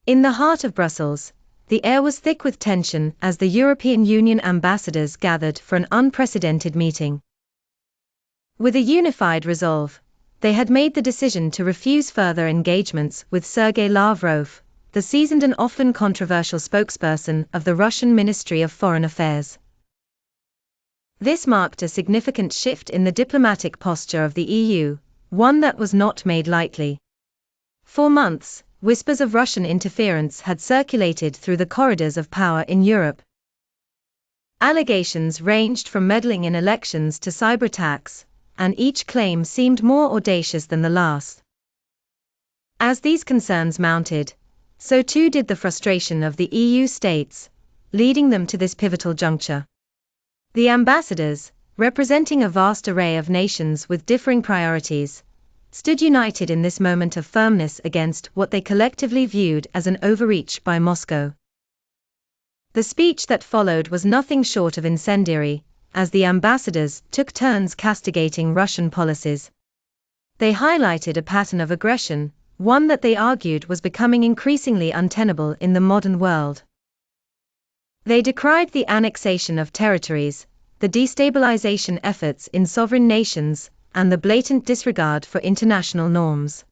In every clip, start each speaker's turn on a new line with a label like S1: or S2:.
S1: In the heart of Brussels, the air was thick with tension as the European Union ambassadors gathered for an unprecedented meeting. With a unified resolve, they had made the decision to refuse further engagements with Sergei Lavrov, the seasoned and often controversial spokesperson of the Russian Ministry of Foreign Affairs. This marked a significant shift in the diplomatic posture of the EU, one that was not made lightly. For months, whispers of Russian interference had circulated through the corridors of power in Europe. Allegations ranged from meddling in elections to cyber attacks, and each claim seemed more audacious than the last. As these concerns mounted, so too did the frustration of the EU states, leading them to this pivotal juncture. The ambassadors, representing a vast array of nations with differing priorities, stood united in this moment of firmness against what they collectively viewed as an overreach by Moscow. The speech that followed was nothing short of incendiary, as the ambassadors took turns castigating Russian policies. They highlighted a pattern of aggression, one that they argued was becoming increasingly untenable in the modern world. They decried the annexation of territories, the destabilization efforts in sovereign nations, and the blatant disregard for international norms.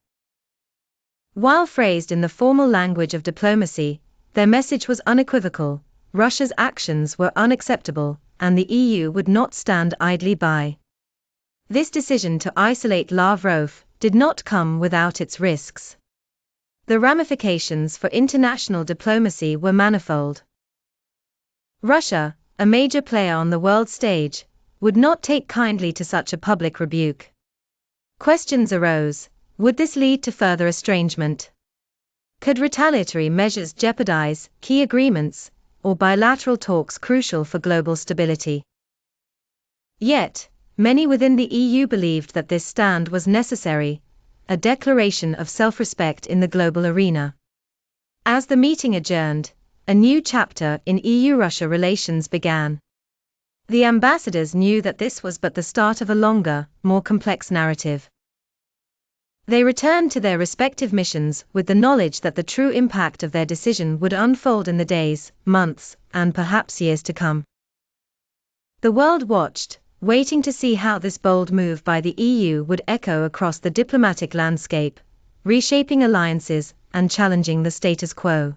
S1: While phrased in the formal language of diplomacy, their message was unequivocal: Russia's actions were unacceptable, and the EU would not stand idly by. This decision to isolate Lavrov did not come without its risks. The ramifications for international diplomacy were manifold. Russia, a major player on the world stage, would not take kindly to such a public rebuke. Questions arose: would this lead to further estrangement? Could retaliatory measures jeopardize key agreements or bilateral talks crucial for global stability? Yet, many within the EU believed that this stand was necessary, a declaration of self-respect in the global arena. As the meeting adjourned, a new chapter in EU-Russia relations began. The ambassadors knew that this was but the start of a longer, more complex narrative. They returned to their respective missions with the knowledge that the true impact of their decision would unfold in the days, months, and perhaps years to come. The world watched, waiting to see how this bold move by the EU would echo across the diplomatic landscape, reshaping alliances and challenging the status quo.